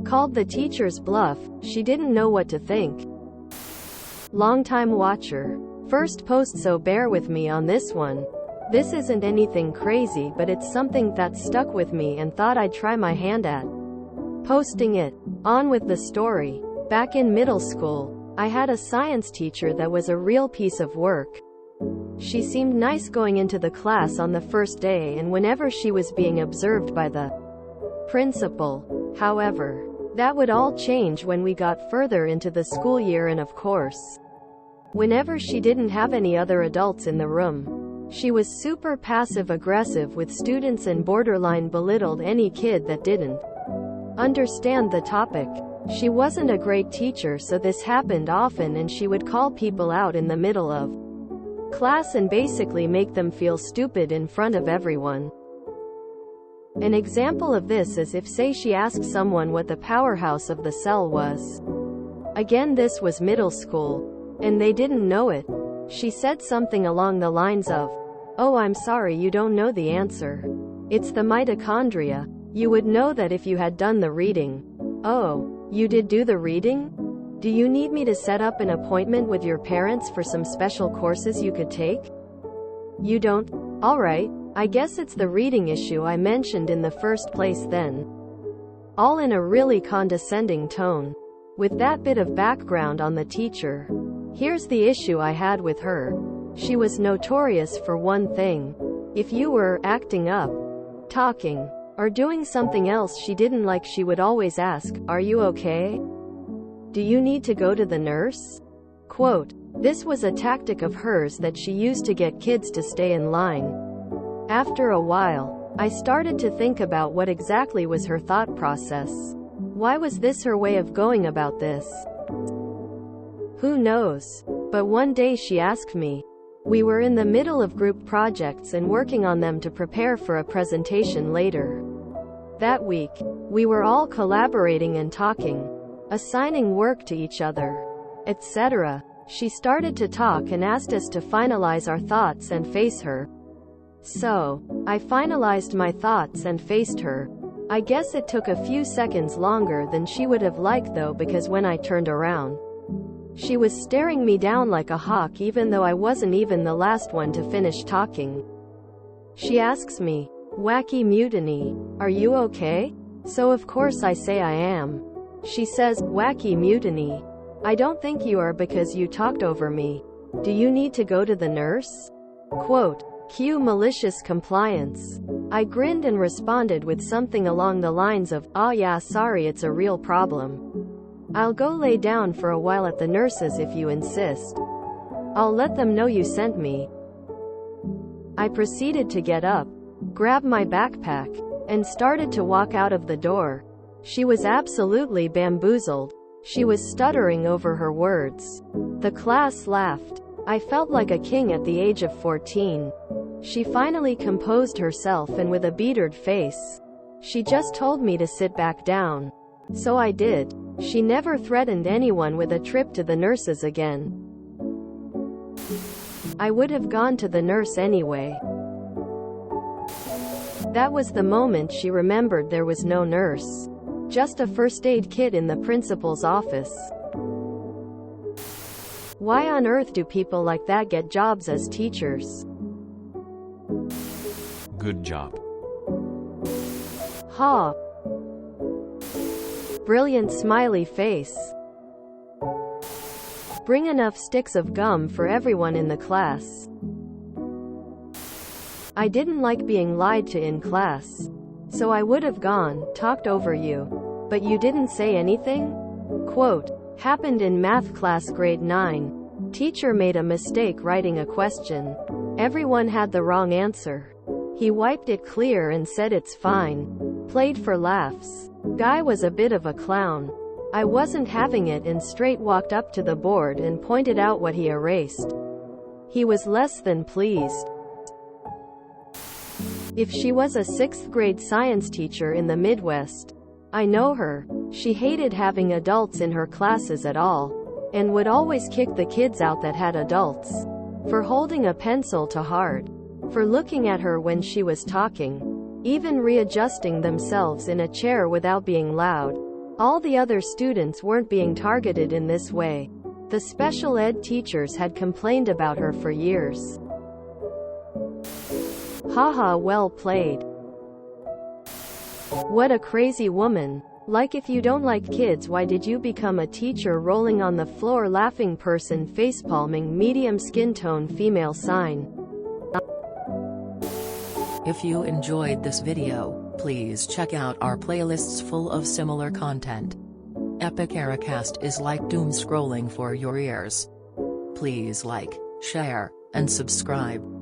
Called the teacher's bluff, she didn't know what to think. Longtime watcher. First post, so bear with me on this one. This isn't anything crazy, but it's something that stuck with me and thought I'd try my hand at posting it. On with the story. Back in middle school, I had a science teacher that was a real piece of work. She seemed nice going into the class on the first day and whenever she was being observed by the principal. However, that would all change when we got further into the school year, and of course, whenever she didn't have any other adults in the room. She was super passive-aggressive with students and borderline belittled any kid that didn't understand the topic. She wasn't a great teacher, so this happened often, and she would call people out in the middle of class and basically make them feel stupid in front of everyone. An example of this is if, say, she asked someone what the powerhouse of the cell was. Again, this was middle school, and they didn't know it. She said something along the lines of, "Oh, I'm sorry, you don't know the answer. It's the mitochondria. You would know that if you had done the reading." "Oh, you did do the reading? Do you need me to set up an appointment with your parents for some special courses you could take?" "You don't? Alright, I guess it's the reading issue I mentioned in the first place then." All in a really condescending tone. With that bit of background on the teacher, here's the issue I had with her. She was notorious for one thing. If you were acting up, talking, or doing something else she didn't like, she would always ask, "Are you okay? Do you need to go to the nurse?" Quote, this was a tactic of hers that she used to get kids to stay in line. After a while, I started to think about what exactly was her thought process. Why was this her way of going about this? Who knows? But one day she asked me. We were in the middle of group projects and working on them to prepare for a presentation later that week. We were all collaborating and talking, assigning work to each other, etc. She started to talk and asked us to finalize our thoughts and face her. So, I finalized my thoughts and faced her. I guess it took a few seconds longer than she would have liked though, because when I turned around, she was staring me down like a hawk, even though I wasn't even the last one to finish talking. She asks me, "WackyMutiny, are you okay?" So of course I say I am. She says, "WackyMutiny, I don't think you are because you talked over me. Do you need to go to the nurse?" Quote, cue malicious compliance. I grinned and responded with something along the lines of, "Ah yeah, sorry, it's a real problem. I'll go lay down for a while at the nurse's if you insist. I'll let them know you sent me." I proceeded to get up, grab my backpack, and started to walk out of the door. She was absolutely bamboozled. She was stuttering over her words. The class laughed. I felt like a king at the age of 14. She finally composed herself and with a beatered face, she just told me to sit back down. So I did. She never threatened anyone with a trip to the nurses again. I would have gone to the nurse anyway. That was the moment she remembered there was no nurse. Just a first aid kit in the principal's office. Why on earth do people like that get jobs as teachers? Good job. Ha. Brilliant smiley face. Bring enough sticks of gum for everyone in the class. I didn't like being lied to in class. So I would have gone, talked over you. But you didn't say anything? Quote, happened in math class grade 9. Teacher made a mistake writing a question. Everyone had the wrong answer. He wiped it clear and said it's fine. Played for laughs. Guy was a bit of a clown. I wasn't having it and straight walked up to the board and pointed out what he erased. He was less than pleased. If she was a 6th grade science teacher in the Midwest, I know her. She hated having adults in her classes at all, and would always kick the kids out that had adults, for holding a pencil too hard, for looking at her when she was talking, even readjusting themselves in a chair without being loud. All the other students weren't being targeted in this way. The special ed teachers had complained about her for years. Haha, well played. What a crazy woman. Like, if you don't like kids, why did you become a teacher? Rolling on the floor laughing person facepalming medium skin tone female sign. If you enjoyed this video, please check out our playlists full of similar content. Epic Ericast is like doom scrolling for your ears. Please like, share, and subscribe.